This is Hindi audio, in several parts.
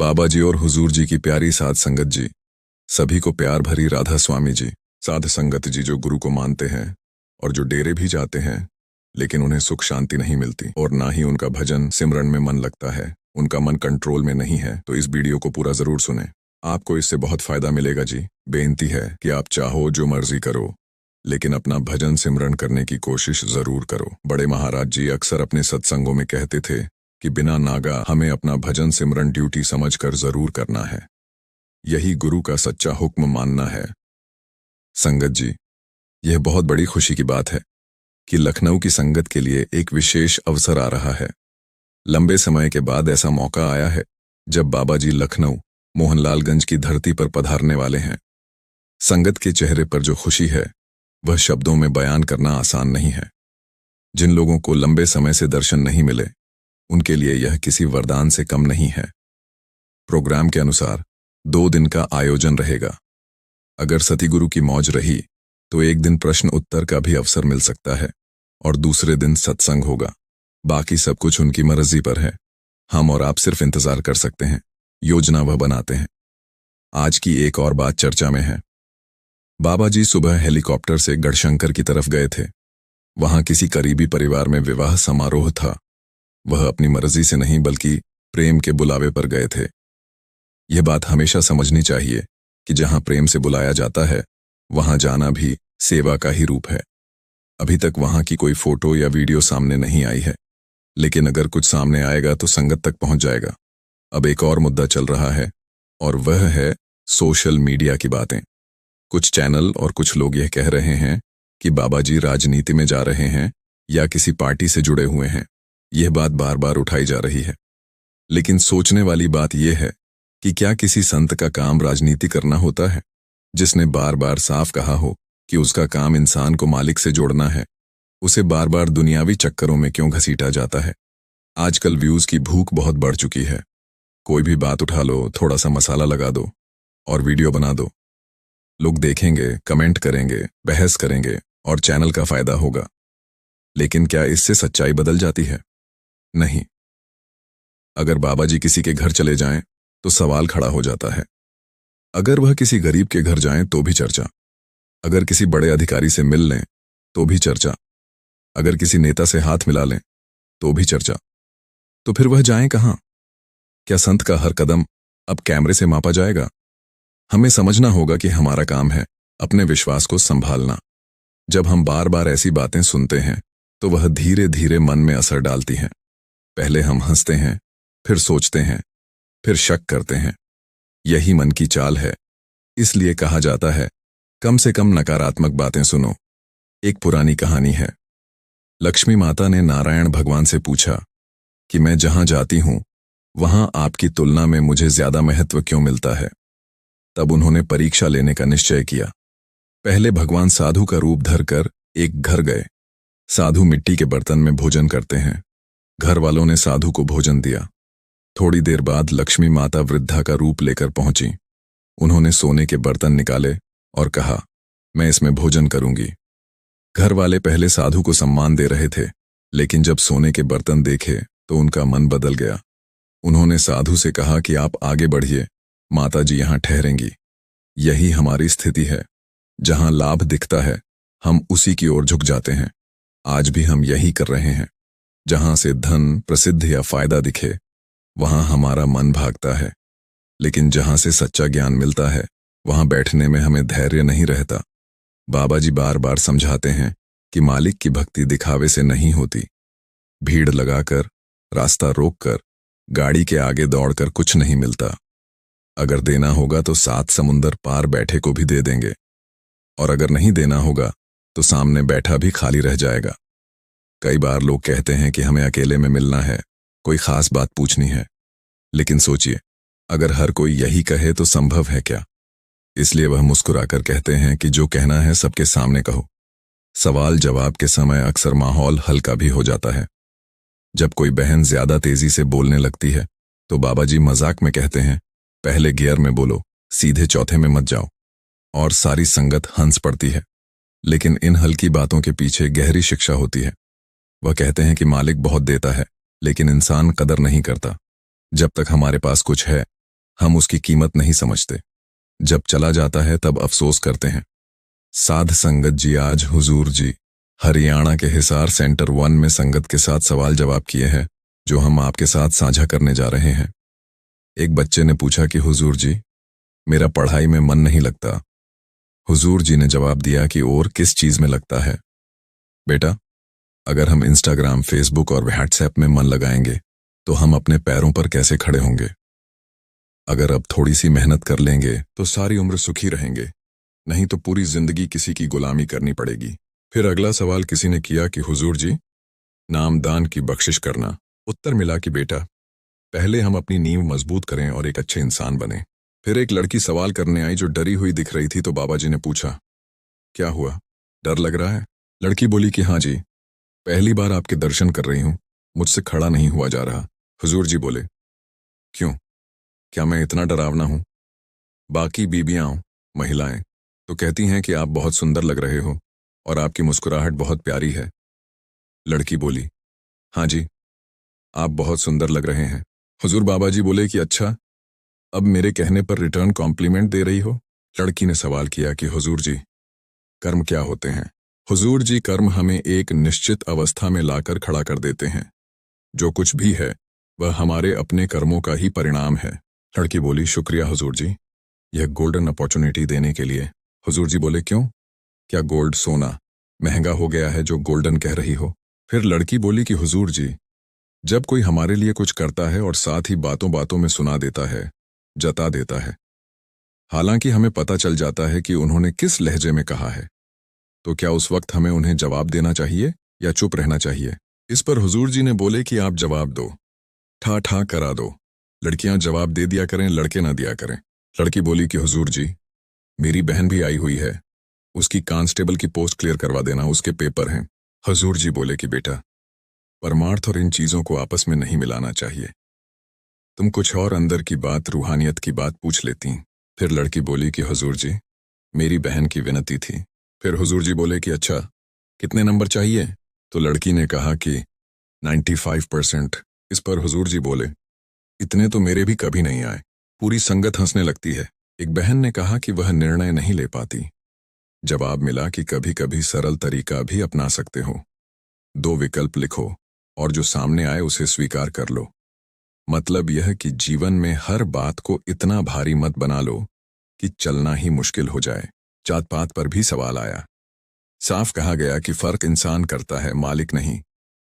बाबा जी और हुजूर जी की प्यारी साध संगत जी, सभी को प्यार भरी राधा स्वामी जी। साध संगत जी जो गुरु को मानते हैं और जो डेरे भी जाते हैं, लेकिन उन्हें सुख शांति नहीं मिलती और ना ही उनका भजन सिमरन में मन लगता है, उनका मन कंट्रोल में नहीं है, तो इस वीडियो को पूरा जरूर सुने। आपको इससे बहुत फायदा मिलेगा जी। बेनती है कि आप चाहो जो मर्जी करो, लेकिन अपना भजन सिमरन करने की कोशिश जरूर करो। बड़े महाराज जी अक्सर अपने सत्संगों में कहते थे कि बिना नागा हमें अपना भजन सिमरन ड्यूटी समझकर जरूर करना है। यही गुरु का सच्चा हुक्म मानना है। संगत जी, यह बहुत बड़ी खुशी की बात है कि लखनऊ की संगत के लिए एक विशेष अवसर आ रहा है। लंबे समय के बाद ऐसा मौका आया है जब बाबा जी लखनऊ मोहनलालगंज की धरती पर पधारने वाले हैं। संगत के चेहरे पर जो खुशी है वह शब्दों में बयान करना आसान नहीं है। जिन लोगों को लंबे समय से दर्शन नहीं मिले, उनके लिए यह किसी वरदान से कम नहीं है। प्रोग्राम के अनुसार 2 दिन का आयोजन रहेगा। अगर सतीगुरु की मौज रही तो एक दिन प्रश्न उत्तर का भी अवसर मिल सकता है और दूसरे दिन सत्संग होगा। बाकी सब कुछ उनकी मर्जी पर है। हम और आप सिर्फ इंतजार कर सकते हैं, योजना वह बनाते हैं। आज की एक और बात चर्चा में है। बाबा जी सुबह हेलीकॉप्टर से गढ़शंकर की तरफ गए थे। वहां किसी करीबी परिवार में विवाह समारोह था। वह अपनी मर्जी से नहीं बल्कि प्रेम के बुलावे पर गए थे। यह बात हमेशा समझनी चाहिए कि जहां प्रेम से बुलाया जाता है, वहां जाना भी सेवा का ही रूप है। अभी तक वहां की कोई फोटो या वीडियो सामने नहीं आई है, लेकिन अगर कुछ सामने आएगा तो संगत तक पहुंच जाएगा। अब एक और मुद्दा चल रहा है और वह है सोशल मीडिया की बातें। कुछ चैनल और कुछ लोग यह कह रहे हैं कि बाबा जी राजनीति में जा रहे हैं या किसी पार्टी से जुड़े हुए हैं। यह बात बार बार उठाई जा रही है, लेकिन सोचने वाली बात यह है कि क्या किसी संत का काम राजनीति करना होता है, जिसने बार बार साफ कहा हो कि उसका काम इंसान को मालिक से जोड़ना है? उसे बार बार दुनियावी चक्करों में क्यों घसीटा जाता है? आजकल व्यूज की भूख बहुत बढ़ चुकी है। कोई भी बात उठा लो, थोड़ा सा मसाला लगा दो और वीडियो बना दो। लोग देखेंगे, कमेंट करेंगे, बहस करेंगे और चैनल का फायदा होगा। लेकिन क्या इससे सच्चाई बदल जाती है? नहीं। अगर बाबा जी किसी के घर चले जाएं तो सवाल खड़ा हो जाता है। अगर वह किसी गरीब के घर जाएं तो भी चर्चा। अगर किसी बड़े अधिकारी से मिल लें तो भी चर्चा। अगर किसी नेता से हाथ मिला लें तो भी चर्चा। तो फिर वह जाएं कहां? क्या संत का हर कदम अब कैमरे से मापा जाएगा? हमें समझना होगा कि हमारा काम है अपने विश्वास को संभालना। जब हम बार बार ऐसी बातें सुनते हैं तो वह धीरे धीरे मन में असर डालती हैं। पहले हम हंसते हैं, फिर सोचते हैं, फिर शक करते हैं। यही मन की चाल है। इसलिए कहा जाता है, कम से कम नकारात्मक बातें सुनो। एक पुरानी कहानी है। लक्ष्मी माता ने नारायण भगवान से पूछा कि मैं जहां जाती हूं वहां आपकी तुलना में मुझे ज्यादा महत्व क्यों मिलता है? तब उन्होंने परीक्षा लेने का निश्चय किया। पहले भगवान साधु का रूप धरकर एक घर गए। साधु मिट्टी के बर्तन में भोजन करते हैं। घर वालों ने साधु को भोजन दिया। थोड़ी देर बाद लक्ष्मी माता वृद्धा का रूप लेकर पहुंची। उन्होंने सोने के बर्तन निकाले और कहा, मैं इसमें भोजन करूंगी। घर वाले पहले साधु को सम्मान दे रहे थे, लेकिन जब सोने के बर्तन देखे तो उनका मन बदल गया। उन्होंने साधु से कहा कि आप आगे बढ़िए, माता जी यहां ठहरेंगी। यही हमारी स्थिति है। जहां लाभ दिखता है हम उसी की ओर झुक जाते हैं। आज भी हम यही कर रहे हैं। जहां से धन, प्रसिद्ध या फायदा दिखे वहां हमारा मन भागता है, लेकिन जहां से सच्चा ज्ञान मिलता है वहां बैठने में हमें धैर्य नहीं रहता। बाबा जी बार बार समझाते हैं कि मालिक की भक्ति दिखावे से नहीं होती। भीड़ लगाकर, रास्ता रोककर, गाड़ी के आगे दौड़कर कुछ नहीं मिलता। अगर देना होगा तो 7 समुंदर पार बैठे को भी दे देंगे, और अगर नहीं देना होगा तो सामने बैठा भी खाली रह जाएगा। कई बार लोग कहते हैं कि हमें अकेले में मिलना है, कोई खास बात पूछनी है। लेकिन सोचिए, अगर हर कोई यही कहे तो संभव है क्या? इसलिए वह मुस्कुराकर कहते हैं कि जो कहना है सबके सामने कहो। सवाल जवाब के समय अक्सर माहौल हल्का भी हो जाता है। जब कोई बहन ज्यादा तेजी से बोलने लगती है तो बाबा जी मजाक में कहते हैं, पहले गियर में बोलो, सीधे चौथे में मत जाओ। और सारी संगत हंस पड़ती है। लेकिन इन हल्की बातों के पीछे गहरी शिक्षा होती है। वह कहते हैं कि मालिक बहुत देता है, लेकिन इंसान कदर नहीं करता। जब तक हमारे पास कुछ है हम उसकी कीमत नहीं समझते। जब चला जाता है तब अफसोस करते हैं। साध संगत जी, आज हुजूर जी हरियाणा के हिसार सेंटर 1 में संगत के साथ सवाल जवाब किए हैं, जो हम आपके साथ साझा करने जा रहे हैं। एक बच्चे ने पूछा कि हुजूर जी, मेरा पढ़ाई में मन नहीं लगता। हुजूर जी ने जवाब दिया कि और किस चीज में लगता है? बेटा, अगर हम इंस्टाग्राम, फेसबुक और व्हाट्सएप में मन लगाएंगे तो हम अपने पैरों पर कैसे खड़े होंगे? अगर अब थोड़ी सी मेहनत कर लेंगे तो सारी उम्र सुखी रहेंगे, नहीं तो पूरी जिंदगी किसी की गुलामी करनी पड़ेगी। फिर अगला सवाल किसी ने किया कि हुजूर जी, नाम दान की बख्शिश करना। उत्तर मिला कि बेटा, पहले हम अपनी नींव मजबूत करें और एक अच्छे इंसान बने। फिर एक लड़की सवाल करने आई जो डरी हुई दिख रही थी, तो बाबा जी ने पूछा, क्या हुआ, डर लग रहा है? लड़की बोली कि हाँ जी, पहली बार आपके दर्शन कर रही हूं, मुझसे खड़ा नहीं हुआ जा रहा। हुजूर जी बोले, क्यों, क्या मैं इतना डरावना हूं? बाकी बीबियां, महिलाएं तो कहती हैं कि आप बहुत सुंदर लग रहे हो और आपकी मुस्कुराहट बहुत प्यारी है। लड़की बोली, हाँ जी, आप बहुत सुंदर लग रहे हैं। हुजूर बाबा जी बोले कि अच्छा, अब मेरे कहने पर रिटर्न कॉम्प्लीमेंट दे रही हो? लड़की ने सवाल किया कि हुजूर जी, कर्म क्या होते हैं? हुजूर जी, कर्म हमें एक निश्चित अवस्था में लाकर खड़ा कर देते हैं। जो कुछ भी है वह हमारे अपने कर्मों का ही परिणाम है। लड़की बोली, शुक्रिया हुजूर जी, यह गोल्डन अपॉर्चुनिटी देने के लिए। हुजूर जी बोले, क्यों, क्या गोल्ड सोना महंगा हो गया है जो गोल्डन कह रही हो? फिर लड़की बोली कि हुजूर जी, जब कोई हमारे लिए कुछ करता है और साथ ही बातों बातों में सुना देता है, जता देता है, हालांकि हमें पता चल जाता है कि उन्होंने किस लहजे में कहा है, तो क्या उस वक्त हमें उन्हें जवाब देना चाहिए या चुप रहना चाहिए? इस पर हुजूर जी ने बोले कि आप जवाब दो, ठा ठा करा दो। लड़कियां जवाब दे दिया करें, लड़के ना दिया करें। लड़की बोली कि हुजूर जी, मेरी बहन भी आई हुई है, उसकी कांस्टेबल की पोस्ट क्लियर करवा देना, उसके पेपर हैं। हुजूर जी बोले कि बेटा, परमार्थ और इन चीजों को आपस में नहीं मिलाना चाहिए। तुम कुछ और अंदर की बात, रूहानियत की बात पूछ लेती। फिर लड़की बोली कि हुजूर जी, मेरी बहन की विनती थी। फिर हुजूर जी बोले कि अच्छा, कितने नंबर चाहिए? तो लड़की ने कहा कि 95%। इस पर हुजूर जी बोले, इतने तो मेरे भी कभी नहीं आए। पूरी संगत हंसने लगती है। एक बहन ने कहा कि वह निर्णय नहीं ले पाती। जवाब मिला कि कभी कभी सरल तरीका भी अपना सकते हो। 2 विकल्प लिखो और जो सामने आए उसे स्वीकार कर लो। मतलब यह कि जीवन में हर बात को इतना भारी मत बना लो कि चलना ही मुश्किल हो जाए। जात पात पर भी सवाल आया। साफ कहा गया कि फर्क इंसान करता है, मालिक नहीं।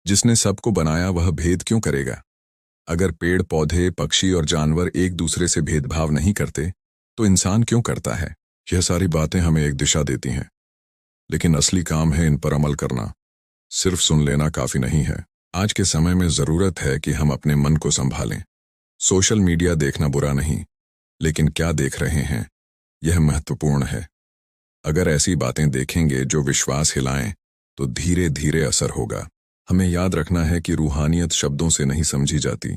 जिसने सबको बनाया वह भेद क्यों करेगा? अगर पेड़ पौधे, पक्षी और जानवर एक दूसरे से भेदभाव नहीं करते तो इंसान क्यों करता है? यह सारी बातें हमें एक दिशा देती हैं, लेकिन असली काम है इन पर अमल करना। सिर्फ सुन लेना काफी नहीं है। आज के समय में जरूरत है कि हम अपने मन को संभालें। सोशल मीडिया देखना बुरा नहीं, लेकिन क्या देख रहे हैं यह महत्वपूर्ण है। अगर ऐसी बातें देखेंगे जो विश्वास हिलाएं तो धीरे धीरे असर होगा। हमें याद रखना है कि रूहानियत शब्दों से नहीं समझी जाती।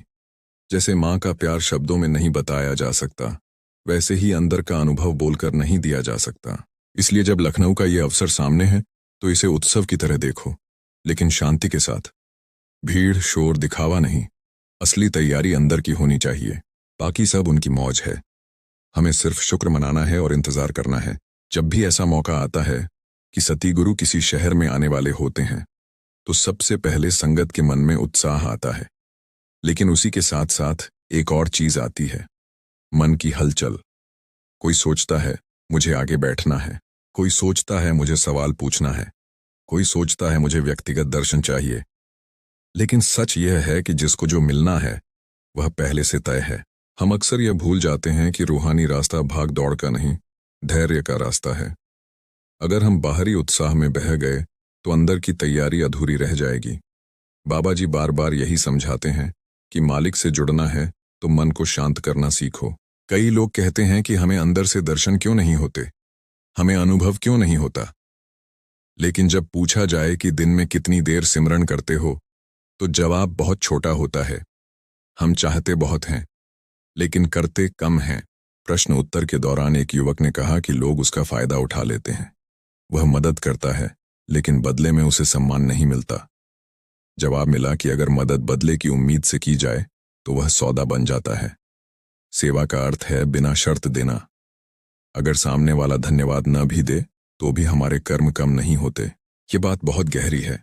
जैसे माँ का प्यार शब्दों में नहीं बताया जा सकता, वैसे ही अंदर का अनुभव बोलकर नहीं दिया जा सकता। इसलिए जब लखनऊ का ये अवसर सामने है तो इसे उत्सव की तरह देखो, लेकिन शांति के साथ। भीड़, शोर, दिखावा नहीं, असली तैयारी अंदर की होनी चाहिए। बाकी सब उनकी मौज है। हमें सिर्फ शुक्र मनाना है और इंतजार करना है। जब भी ऐसा मौका आता है कि सती गुरु किसी शहर में आने वाले होते हैं तो सबसे पहले संगत के मन में उत्साह आता है, लेकिन उसी के साथ साथ एक और चीज आती है, मन की हलचल। कोई सोचता है मुझे आगे बैठना है, कोई सोचता है मुझे सवाल पूछना है, कोई सोचता है मुझे व्यक्तिगत दर्शन चाहिए। लेकिन सच यह है कि जिसको जो मिलना है वह पहले से तय है। हम अक्सर यह भूल जाते हैं कि रूहानी रास्ता भाग दौड़ का नहीं, धैर्य का रास्ता है। अगर हम बाहरी उत्साह में बह गए तो अंदर की तैयारी अधूरी रह जाएगी। बाबा जी बार बार यही समझाते हैं कि मालिक से जुड़ना है तो मन को शांत करना सीखो। कई लोग कहते हैं कि हमें अंदर से दर्शन क्यों नहीं होते, हमें अनुभव क्यों नहीं होता। लेकिन जब पूछा जाए कि दिन में कितनी देर सिमरन करते हो तो जवाब बहुत छोटा होता है, हम चाहते बहुत हैं लेकिन करते कम हैं। प्रश्न उत्तर के दौरान एक युवक ने कहा कि लोग उसका फायदा उठा लेते हैं। वह मदद करता है लेकिन बदले में उसे सम्मान नहीं मिलता। जवाब मिला कि अगर मदद बदले की उम्मीद से की जाए तो वह सौदा बन जाता है। सेवा का अर्थ है बिना शर्त देना। अगर सामने वाला धन्यवाद न भी दे तो भी हमारे कर्म कम नहीं होते। ये बात बहुत गहरी है।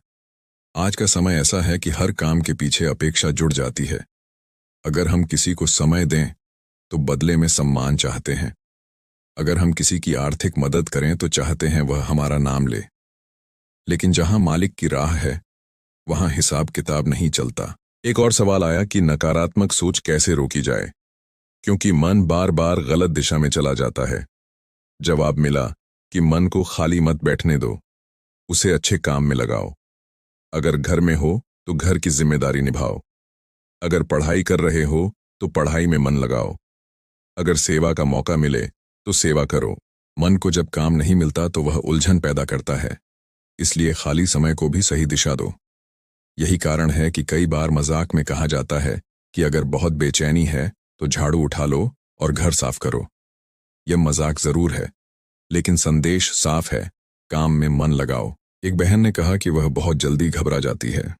आज का समय ऐसा है कि हर काम के पीछे अपेक्षा जुड़ जाती है। अगर हम किसी को समय दें तो बदले में सम्मान चाहते हैं। अगर हम किसी की आर्थिक मदद करें तो चाहते हैं वह हमारा नाम ले। लेकिन जहां मालिक की राह है वहां हिसाब किताब नहीं चलता। एक और सवाल आया कि नकारात्मक सोच कैसे रोकी जाए, क्योंकि मन बार बार गलत दिशा में चला जाता है। जवाब मिला कि मन को खाली मत बैठने दो, उसे अच्छे काम में लगाओ। अगर घर में हो तो घर की जिम्मेदारी निभाओ। अगर पढ़ाई कर रहे हो तो पढ़ाई में मन लगाओ। अगर सेवा का मौका मिले तो सेवा करो। मन को जब काम नहीं मिलता तो वह उलझन पैदा करता है, इसलिए खाली समय को भी सही दिशा दो। यही कारण है कि कई बार मजाक में कहा जाता है कि अगर बहुत बेचैनी है तो झाड़ू उठा लो और घर साफ करो। यह मजाक जरूर है, लेकिन संदेश साफ है, काम में मन लगाओ। एक बहन ने कहा कि वह बहुत जल्दी घबरा जाती है,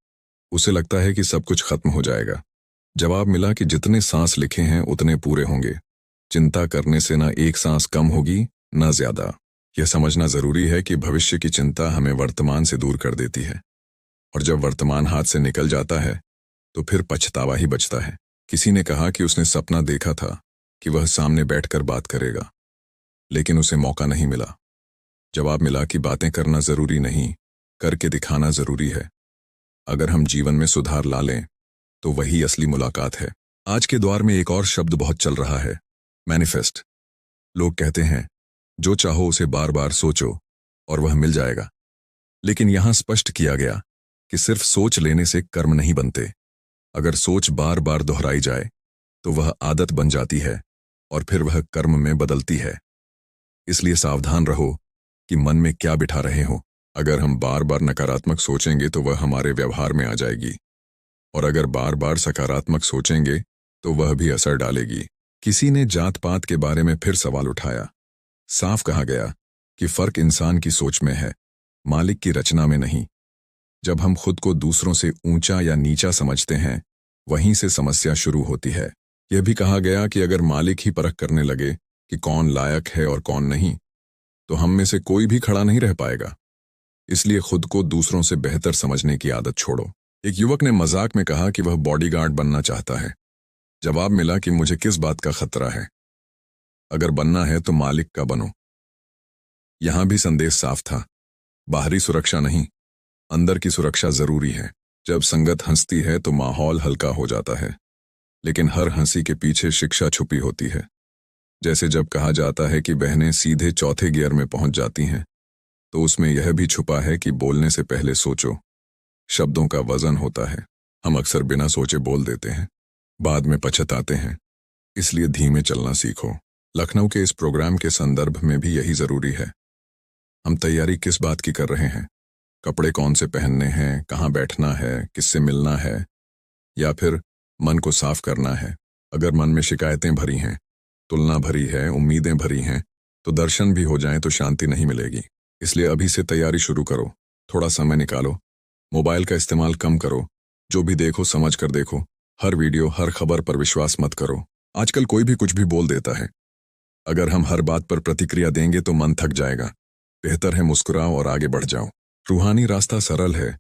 उसे लगता है कि सब कुछ खत्म हो जाएगा। जवाब मिला कि जितने सांस लिखे हैं उतने पूरे होंगे। चिंता करने से ना एक सांस कम होगी ना ज्यादा। यह समझना जरूरी है कि भविष्य की चिंता हमें वर्तमान से दूर कर देती है, और जब वर्तमान हाथ से निकल जाता है तो फिर पछतावा ही बचता है। किसी ने कहा कि उसने सपना देखा था कि वह सामने बैठकर बात करेगा, लेकिन उसे मौका नहीं मिला। जवाब मिला कि बातें करना जरूरी नहीं, करके दिखाना जरूरी है। अगर हम जीवन में सुधार ला लें तो वही असली मुलाकात है। आज के दौर में एक और शब्द बहुत चल रहा है, मैनिफेस्ट। लोग कहते हैं जो चाहो उसे बार बार सोचो और वह मिल जाएगा। लेकिन यहां स्पष्ट किया गया कि सिर्फ सोच लेने से कर्म नहीं बनते। अगर सोच बार बार दोहराई जाए तो वह आदत बन जाती है और फिर वह कर्म में बदलती है। इसलिए सावधान रहो कि मन में क्या बिठा रहे हो। अगर हम बार बार नकारात्मक सोचेंगे तो वह हमारे व्यवहार में आ जाएगी, और अगर बार बार सकारात्मक सोचेंगे तो वह भी असर डालेगी। किसी ने जात पात के बारे में फिर सवाल उठाया। साफ कहा गया कि फर्क इंसान की सोच में है, मालिक की रचना में नहीं। जब हम खुद को दूसरों से ऊंचा या नीचा समझते हैं, वहीं से समस्या शुरू होती है। यह भी कहा गया कि अगर मालिक ही परख करने लगे कि कौन लायक है और कौन नहीं, तो हम में से कोई भी खड़ा नहीं रह पाएगा। इसलिए खुद को दूसरों से बेहतर समझने की आदत छोड़ो। एक युवक ने मजाक में कहा कि वह बॉडीगार्ड बनना चाहता है। जवाब मिला कि मुझे किस बात का खतरा है, अगर बनना है तो मालिक का बनो। यहां भी संदेश साफ था, बाहरी सुरक्षा नहीं, अंदर की सुरक्षा जरूरी है। जब संगत हंसती है तो माहौल हल्का हो जाता है, लेकिन हर हंसी के पीछे शिक्षा छुपी होती है। जैसे जब कहा जाता है कि बहनें सीधे चौथे गियर में पहुंच जाती हैं, तो उसमें यह भी छुपा है कि बोलने से पहले सोचो। शब्दों का वजन होता है। हम अक्सर बिना सोचे बोल देते हैं, बाद में पछताते हैं। इसलिए धीमे चलना सीखो। लखनऊ के इस प्रोग्राम के संदर्भ में भी यही जरूरी है। हम तैयारी किस बात की कर रहे हैं? कपड़े कौन से पहनने हैं, कहाँ बैठना है, किससे मिलना है, या फिर मन को साफ करना है? अगर मन में शिकायतें भरी हैं, तुलना भरी है, उम्मीदें भरी हैं, तो दर्शन भी हो जाएं तो शांति नहीं मिलेगी। इसलिए अभी से तैयारी शुरू करो। थोड़ा समय निकालो, मोबाइल का इस्तेमाल कम करो। जो भी देखो समझ कर देखो। हर वीडियो, हर खबर पर विश्वास मत करो। आजकल कोई भी कुछ भी बोल देता है। अगर हम हर बात पर प्रतिक्रिया देंगे तो मन थक जाएगा। बेहतर है मुस्कुराओ और आगे बढ़ जाओ। रूहानी रास्ता सरल है,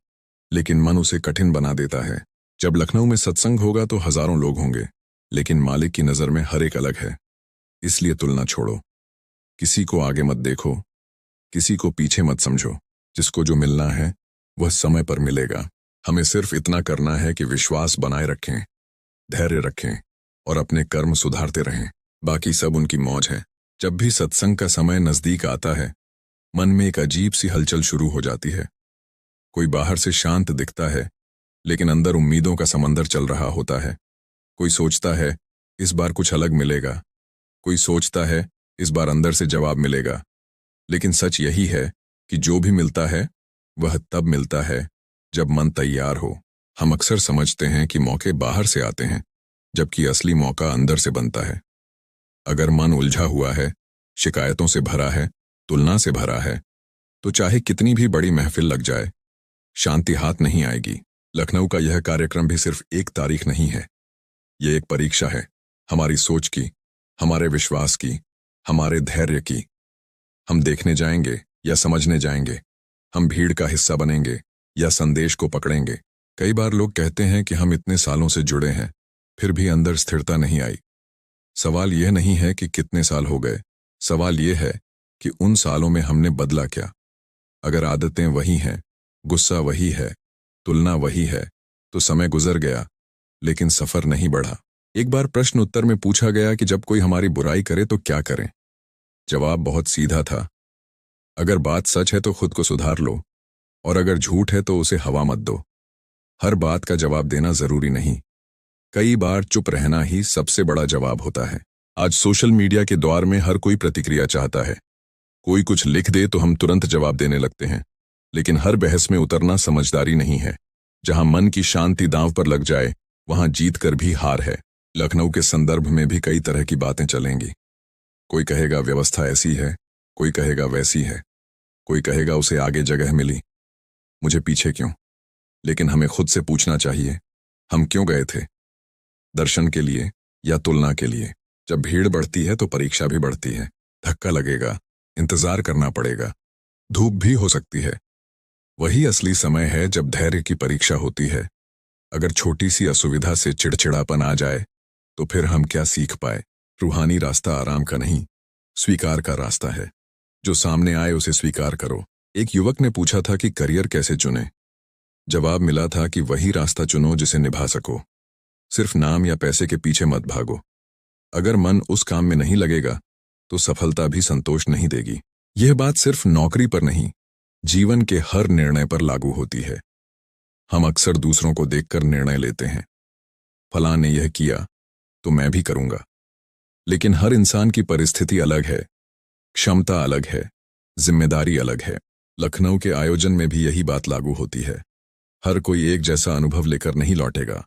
लेकिन मन उसे कठिन बना देता है। जब लखनऊ में सत्संग होगा तो हजारों लोग होंगे, लेकिन मालिक की नजर में हर एक अलग है। इसलिए तुलना छोड़ो। किसी को आगे मत देखो, किसी को पीछे मत समझो। जिसको जो मिलना है वह समय पर मिलेगा। हमें सिर्फ इतना करना है कि विश्वास बनाए रखें, धैर्य रखें और अपने कर्म सुधारते रहें। बाकी सब उनकी मौज है। जब भी सत्संग का समय नजदीक आता है, मन में एक अजीब सी हलचल शुरू हो जाती है। कोई बाहर से शांत दिखता है, लेकिन अंदर उम्मीदों का समंदर चल रहा होता है। कोई सोचता है इस बार कुछ अलग मिलेगा, कोई सोचता है इस बार अंदर से जवाब मिलेगा। लेकिन सच यही है कि जो भी मिलता है वह तब मिलता है जब मन तैयार हो। हम अक्सर समझते हैं कि मौके बाहर से आते हैं, जबकि असली मौका अंदर से बनता है। अगर मन उलझा हुआ है, शिकायतों से भरा है, तुलना से भरा है, तो चाहे कितनी भी बड़ी महफिल लग जाए, शांति हाथ नहीं आएगी। लखनऊ का यह कार्यक्रम भी सिर्फ एक तारीख नहीं है, यह एक परीक्षा है हमारी सोच की, हमारे विश्वास की, हमारे धैर्य की। हम देखने जाएंगे या समझने जाएंगे, हम भीड़ का हिस्सा बनेंगे या संदेश को पकड़ेंगे। कई बार लोग कहते हैं कि हम इतने सालों से जुड़े हैं, फिर भी अंदर स्थिरता नहीं आई। सवाल यह नहीं है कि कितने साल हो गए, सवाल यह है कि उन सालों में हमने बदला क्या। अगर आदतें वही हैं, गुस्सा वही है, तुलना वही है, तो समय गुजर गया लेकिन सफर नहीं बढ़ा। एक बार प्रश्न उत्तर में पूछा गया कि जब कोई हमारी बुराई करे तो क्या करें। जवाब बहुत सीधा था, अगर बात सच है तो खुद को सुधार लो, और अगर झूठ है तो उसे हवा मत दो। हर बात का जवाब देना जरूरी नहीं, कई बार चुप रहना ही सबसे बड़ा जवाब होता है। आज सोशल मीडिया के दौर में हर कोई प्रतिक्रिया चाहता है। कोई कुछ लिख दे तो हम तुरंत जवाब देने लगते हैं, लेकिन हर बहस में उतरना समझदारी नहीं है। जहां मन की शांति दांव पर लग जाए वहां जीत कर भी हार है। लखनऊ के संदर्भ में भी कई तरह की बातें चलेंगी। कोई कहेगा व्यवस्था ऐसी है, कोई कहेगा वैसी है, कोई कहेगा उसे आगे जगह मिली, मुझे पीछे क्यों। लेकिन हमें खुद से पूछना चाहिए, हम क्यों गए थे? दर्शन के लिए या तुलना के लिए? जब भीड़ बढ़ती है तो परीक्षा भी बढ़ती है। धक्का लगेगा, इंतजार करना पड़ेगा, धूप भी हो सकती है। वही असली समय है जब धैर्य की परीक्षा होती है। अगर छोटी सी असुविधा से चिड़चिड़ापन आ जाए तो फिर हम क्या सीख पाए? रूहानी रास्ता आराम का नहीं, स्वीकार का रास्ता है। जो सामने आए उसे स्वीकार करो। एक युवक ने पूछा था कि करियर कैसे चुने। जवाब मिला था कि वही रास्ता चुनो जिसे निभा सको। सिर्फ नाम या पैसे के पीछे मत भागो। अगर मन उस काम में नहीं लगेगा तो सफलता भी संतोष नहीं देगी। यह बात सिर्फ नौकरी पर नहीं, जीवन के हर निर्णय पर लागू होती है। हम अक्सर दूसरों को देखकर निर्णय लेते हैं, फलां ने यह किया तो मैं भी करूंगा। लेकिन हर इंसान की परिस्थिति अलग है, क्षमता अलग है, जिम्मेदारी अलग है। लखनऊ के आयोजन में भी यही बात लागू होती है। हर कोई एक जैसा अनुभव लेकर नहीं लौटेगा।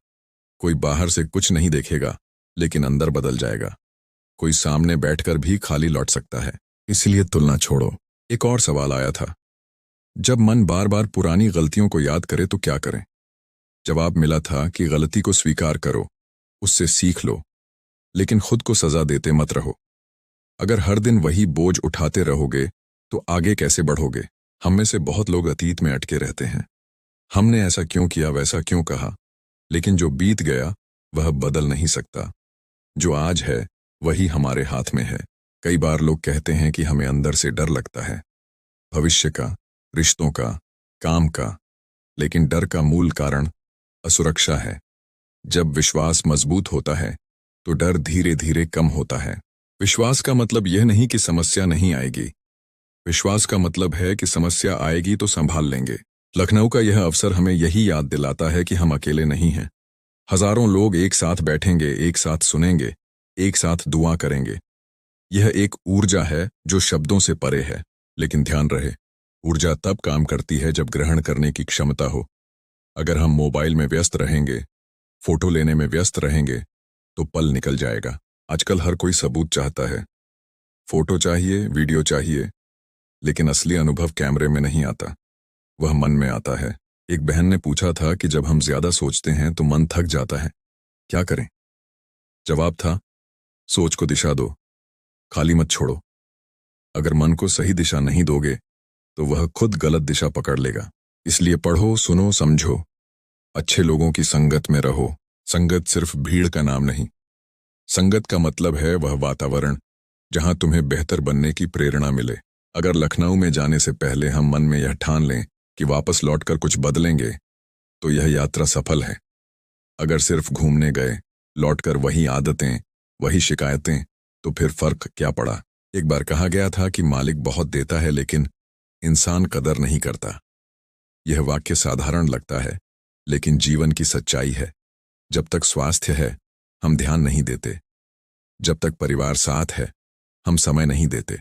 कोई बाहर से कुछ नहीं देखेगा लेकिन अंदर बदल जाएगा। कोई सामने बैठकर भी खाली लौट सकता है। इसलिए तुलना छोड़ो। एक और सवाल आया था, जब मन बार बार पुरानी गलतियों को याद करे तो क्या करें? जवाब मिला था कि गलती को स्वीकार करो, उससे सीख लो, लेकिन खुद को सजा देते मत रहो। अगर हर दिन वही बोझ उठाते रहोगे तो आगे कैसे बढ़ोगे? हम में से बहुत लोग अतीत में अटके रहते हैं। हमने ऐसा क्यों किया, वैसा क्यों कहा, लेकिन जो बीत गया वह बदल नहीं सकता। जो आज है वही हमारे हाथ में है। कई बार लोग कहते हैं कि हमें अंदर से डर लगता है, भविष्य का, रिश्तों का, काम का, लेकिन डर का मूल कारण असुरक्षा है। जब विश्वास मजबूत होता है तो डर धीरे धीरे कम होता है। विश्वास का मतलब यह नहीं कि समस्या नहीं आएगी, विश्वास का मतलब है कि समस्या आएगी तो संभाल लेंगे। लखनऊ का यह अवसर हमें यही याद दिलाता है कि हम अकेले नहीं हैं। हजारों लोग एक साथ बैठेंगे, एक साथ सुनेंगे, एक साथ दुआ करेंगे। यह एक ऊर्जा है जो शब्दों से परे है। लेकिन ध्यान रहे, ऊर्जा तब काम करती है जब ग्रहण करने की क्षमता हो। अगर हम मोबाइल में व्यस्त रहेंगे, फोटो लेने में व्यस्त रहेंगे, तो पल निकल जाएगा। आजकल हर कोई सबूत चाहता है, फोटो चाहिए, वीडियो चाहिए, लेकिन असली अनुभव कैमरे में नहीं आता, वह मन में आता है। एक बहन ने पूछा था कि जब हम ज्यादा सोचते हैं तो मन थक जाता है, क्या करें? जवाब था, सोच को दिशा दो, खाली मत छोड़ो। अगर मन को सही दिशा नहीं दोगे तो वह खुद गलत दिशा पकड़ लेगा। इसलिए पढ़ो, सुनो, समझो, अच्छे लोगों की संगत में रहो। संगत सिर्फ भीड़ का नाम नहीं, संगत का मतलब है वह वातावरण जहां तुम्हें बेहतर बनने की प्रेरणा मिले। अगर लखनऊ में जाने से पहले हम मन में यह ठान लें कि वापस लौटकर कुछ बदलेंगे तो यह यात्रा सफल है। अगर सिर्फ घूमने गए, लौटकर वही आदतें, वही शिकायतें, तो फिर फर्क क्या पड़ा? एक बार कहा गया था कि मालिक बहुत देता है लेकिन इंसान कदर नहीं करता। यह वाक्य साधारण लगता है लेकिन जीवन की सच्चाई है। जब तक स्वास्थ्य है हम ध्यान नहीं देते, जब तक परिवार साथ है हम समय नहीं देते,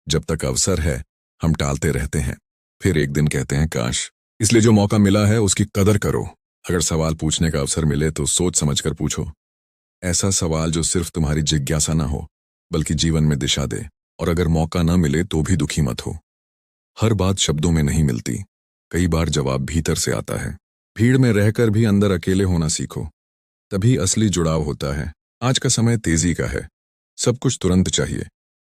जब तक अवसर है हम टालते रहते हैं, फिर एक दिन कहते हैं काश। इसलिए जो मौका मिला है उसकी कदर करो। अगर सवाल पूछने का अवसर मिले तो सोच समझकर पूछो। ऐसा सवाल जो सिर्फ तुम्हारी जिज्ञासा ना हो बल्कि जीवन में दिशा दे। और अगर मौका ना मिले तो भी दुखी मत हो। हर बात शब्दों में नहीं मिलती, कई बार जवाब भीतर से आता है। भीड़ में रहकर भी अंदर अकेले होना सीखो, तभी असली जुड़ाव होता है। आज का समय तेजी का है, सब कुछ तुरंत चाहिए,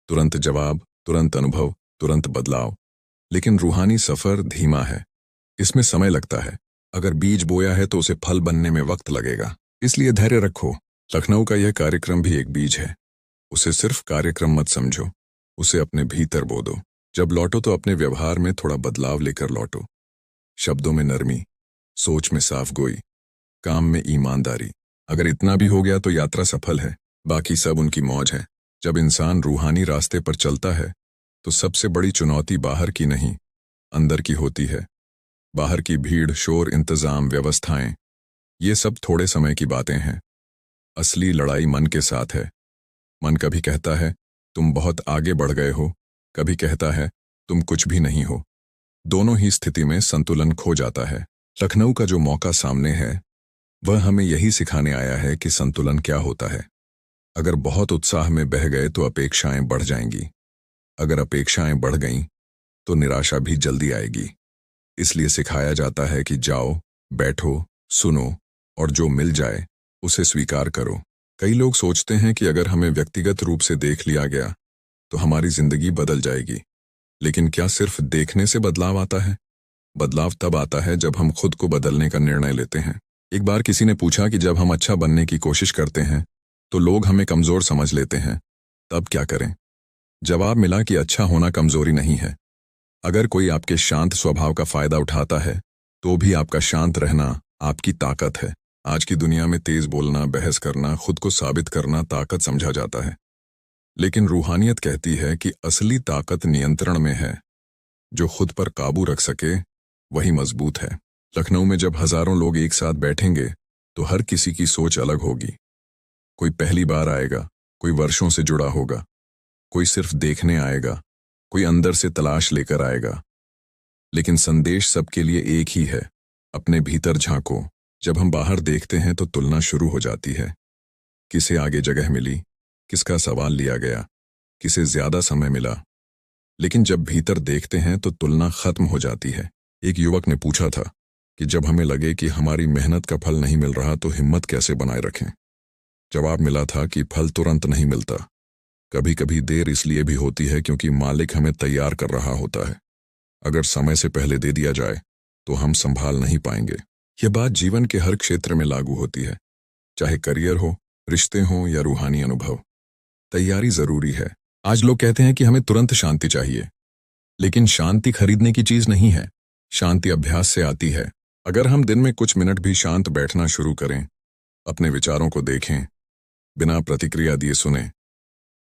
तुरंत जवाब, तुरंत अनुभव, तुरंत बदलाव। लेकिन रूहानी सफर धीमा है, इसमें समय लगता है। अगर बीज बोया है तो उसे फल बनने में वक्त लगेगा, इसलिए धैर्य रखो। लखनऊ का यह कार्यक्रम भी एक बीज है। उसे सिर्फ कार्यक्रम मत समझो, उसे अपने भीतर बो दो। जब लौटो तो अपने व्यवहार में थोड़ा बदलाव लेकर लौटो। शब्दों में नरमी, सोच में साफ गोई, काम में ईमानदारी। अगर इतना भी हो गया तो यात्रा सफल है, बाकी सब उनकी मौज है। जब इंसान रूहानी रास्ते पर चलता है तो सबसे बड़ी चुनौती बाहर की नहीं, अंदर की होती है। बाहर की भीड़, शोर, इंतजाम, व्यवस्थाएं, ये सब थोड़े समय की बातें हैं। असली लड़ाई मन के साथ है। मन कभी कहता है तुम बहुत आगे बढ़ गए हो, कभी कहता है तुम कुछ भी नहीं हो। दोनों ही स्थिति में संतुलन खो जाता है। लखनऊ का जो मौका सामने है वह हमें यही सिखाने आया है कि संतुलन क्या होता है। अगर बहुत उत्साह में बह गए तो अपेक्षाएं बढ़ जाएंगी, अगर अपेक्षाएं बढ़ गईं तो निराशा भी जल्दी आएगी। इसलिए सिखाया जाता है कि जाओ, बैठो, सुनो और जो मिल जाए उसे स्वीकार करो। कई लोग सोचते हैं कि अगर हमें व्यक्तिगत रूप से देख लिया गया तो हमारी जिंदगी बदल जाएगी। लेकिन क्या सिर्फ देखने से बदलाव आता है? बदलाव तब आता है जब हम खुद को बदलने का निर्णय लेते हैं। एक बार किसी ने पूछा कि जब हम अच्छा बनने की कोशिश करते हैं तो लोग हमें कमजोर समझ लेते हैं, तब क्या करें? जवाब मिला कि अच्छा होना कमजोरी नहीं है। अगर कोई आपके शांत स्वभाव का फायदा उठाता है तो भी आपका शांत रहना आपकी ताकत है। आज की दुनिया में तेज बोलना, बहस करना, खुद को साबित करना ताकत समझा जाता है। लेकिन रूहानियत कहती है कि असली ताकत नियंत्रण में है। जो खुद पर काबू रख सके वही मजबूत है। लखनऊ में जब हजारों लोग एक साथ बैठेंगे तो हर किसी की सोच अलग होगी। कोई पहली बार आएगा, कोई वर्षों से जुड़ा होगा, कोई सिर्फ देखने आएगा, कोई अंदर से तलाश लेकर आएगा। लेकिन संदेश सबके लिए एक ही है, अपने भीतर झांको। जब हम बाहर देखते हैं तो तुलना शुरू हो जाती है। किसे आगे जगह मिली, किसका सवाल लिया गया, किसे ज्यादा समय मिला। लेकिन जब भीतर देखते हैं तो तुलना खत्म हो जाती है। एक युवक ने पूछा था कि जब हमें लगे कि हमारी मेहनत का फल नहीं मिल रहा तो हिम्मत कैसे बनाए रखें? जवाब मिला था कि फल तुरंत नहीं मिलता, कभी कभी देर इसलिए भी होती है क्योंकि मालिक हमें तैयार कर रहा होता है। अगर समय से पहले दे दिया जाए तो हम संभाल नहीं पाएंगे। यह बात जीवन के हर क्षेत्र में लागू होती है, चाहे करियर हो, रिश्ते हों या रूहानी अनुभव। तैयारी जरूरी है। आज लोग कहते हैं कि हमें तुरंत शांति चाहिए, लेकिन शांति खरीदने की चीज नहीं है। शांति अभ्यास से आती है। अगर हम दिन में कुछ मिनट भी शांत बैठना शुरू करें, अपने विचारों को देखें, बिना प्रतिक्रिया दिए सुने,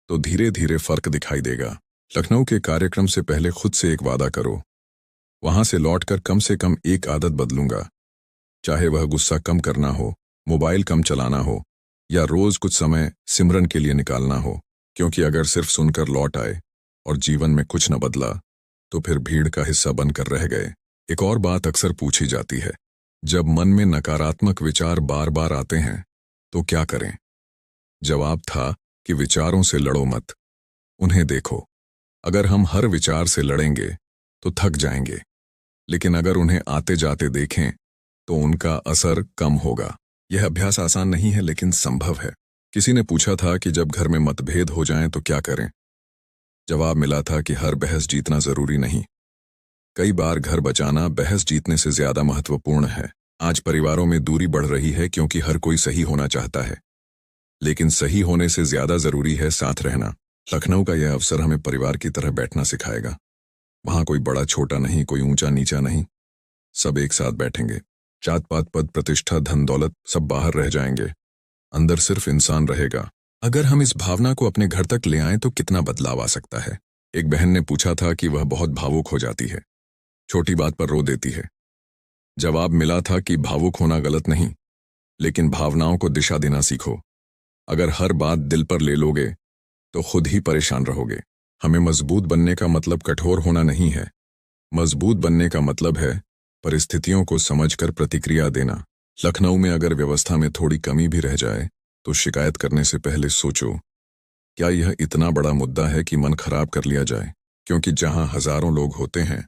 तो धीरे धीरे फर्क दिखाई देगा। लखनऊ के कार्यक्रम से पहले खुद से एक वादा करो, वहां से लौटकर कम से कम एक आदत बदलूंगा। चाहे वह गुस्सा कम करना हो, मोबाइल कम चलाना हो या रोज कुछ समय सिमरन के लिए निकालना हो। क्योंकि अगर सिर्फ सुनकर लौट आए और जीवन में कुछ न बदला तो फिर भीड़ का हिस्सा बनकर रह गए। एक और बात अक्सर पूछी जाती है, जब मन में नकारात्मक विचार बार बार आते हैं तो क्या करें? जवाब था कि विचारों से लड़ो मत, उन्हें देखो। अगर हम हर विचार से लड़ेंगे तो थक जाएंगे, लेकिन अगर उन्हें आते जाते देखें तो उनका असर कम होगा। यह अभ्यास आसान नहीं है लेकिन संभव है। किसी ने पूछा था कि जब घर में मतभेद हो जाएं तो क्या करें? जवाब मिला था कि हर बहस जीतना जरूरी नहीं। कई बार घर बचाना बहस जीतने से ज्यादा महत्वपूर्ण है। आज परिवारों में दूरी बढ़ रही है क्योंकि हर कोई सही होना चाहता है, लेकिन सही होने से ज्यादा जरूरी है साथ रहना। लखनऊ का यह अवसर हमें परिवार की तरह बैठना सिखाएगा। वहां कोई बड़ा छोटा नहीं, कोई ऊंचा नीचा नहीं, सब एक साथ बैठेंगे। जात पात, पद प्रतिष्ठा, धन दौलत सब बाहर रह जाएंगे, अंदर सिर्फ इंसान रहेगा। अगर हम इस भावना को अपने घर तक ले आएं तो कितना बदलाव आ सकता है। एक बहन ने पूछा था कि वह बहुत भावुक हो जाती है, छोटी बात पर रो देती है। जवाब मिला था कि भावुक होना गलत नहीं, लेकिन भावनाओं को दिशा देना सीखो। अगर हर बात दिल पर ले लोगे तो खुद ही परेशान रहोगे। हमें मजबूत बनने का मतलब कठोर होना नहीं है। मजबूत बनने का मतलब है परिस्थितियों को समझकर प्रतिक्रिया देना। लखनऊ में अगर व्यवस्था में थोड़ी कमी भी रह जाए तो शिकायत करने से पहले सोचो, क्या यह इतना बड़ा मुद्दा है कि मन खराब कर लिया जाए? क्योंकि जहां हजारों लोग होते हैं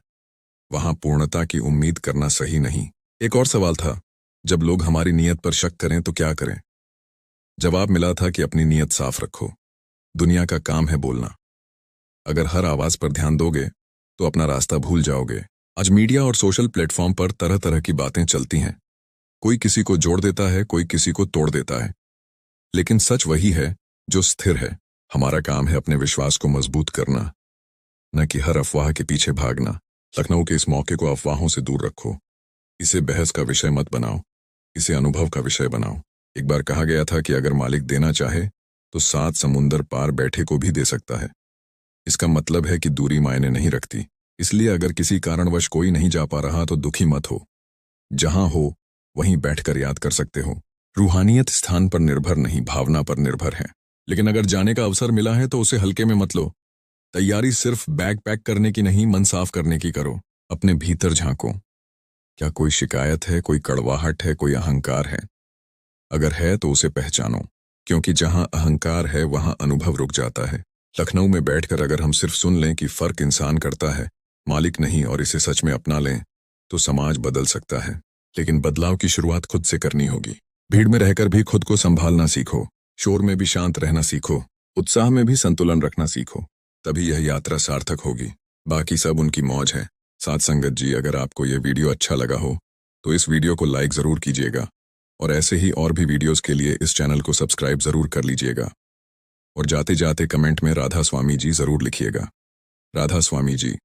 वहां पूर्णता की उम्मीद करना सही नहीं। एक और सवाल था, जब लोग हमारी नीयत पर शक करें तो क्या करें? जवाब मिला था कि अपनी नीयत साफ रखो। दुनिया का काम है बोलना। अगर हर आवाज पर ध्यान दोगे तो अपना रास्ता भूल जाओगे। आज मीडिया और सोशल प्लेटफॉर्म पर तरह तरह की बातें चलती हैं। कोई किसी को जोड़ देता है, कोई किसी को तोड़ देता है, लेकिन सच वही है जो स्थिर है। हमारा काम है अपने विश्वास को मजबूत करना, न कि हर अफवाह के पीछे भागना। लखनऊ के इस मौके को अफवाहों से दूर रखो। इसे बहस का विषय मत बनाओ, इसे अनुभव का विषय बनाओ। एक बार कहा गया था कि अगर मालिक देना चाहे तो 7 समुंदर पार बैठे को भी दे सकता है। इसका मतलब है कि दूरी मायने नहीं रखती। इसलिए अगर किसी कारणवश कोई नहीं जा पा रहा तो दुखी मत हो। जहां हो वहीं बैठकर याद कर सकते हो। रूहानियत स्थान पर निर्भर नहीं, भावना पर निर्भर है। लेकिन अगर जाने का अवसर मिला है तो उसे हल्के में मत लो। तैयारी सिर्फ बैग पैक करने की नहीं, मन साफ करने की करो। अपने भीतर झांको। क्या कोई शिकायत है, कोई कड़वाहट है, कोई अहंकार है? अगर है तो उसे पहचानो, क्योंकि जहां अहंकार है वहां अनुभव रुक जाता है। लखनऊ में बैठकर अगर हम सिर्फ सुन लें कि फर्क इंसान करता है, मालिक नहीं, और इसे सच में अपना लें तो समाज बदल सकता है। लेकिन बदलाव की शुरुआत खुद से करनी होगी। भीड़ में रहकर भी खुद को संभालना सीखो, शोर में भी शांत रहना सीखो, उत्साह में भी संतुलन रखना सीखो। तभी यह यात्रा सार्थक होगी। बाकी सब उनकी मौज है। साथ संगत जी, अगर आपको यह वीडियो अच्छा लगा हो तो इस वीडियो को लाइक जरूर कीजिएगा, और ऐसे ही और भी वीडियोस के लिए इस चैनल को सब्सक्राइब जरूर कर लीजिएगा। और जाते जाते कमेंट में राधा स्वामी जी जरूर लिखिएगा। राधा स्वामी जी।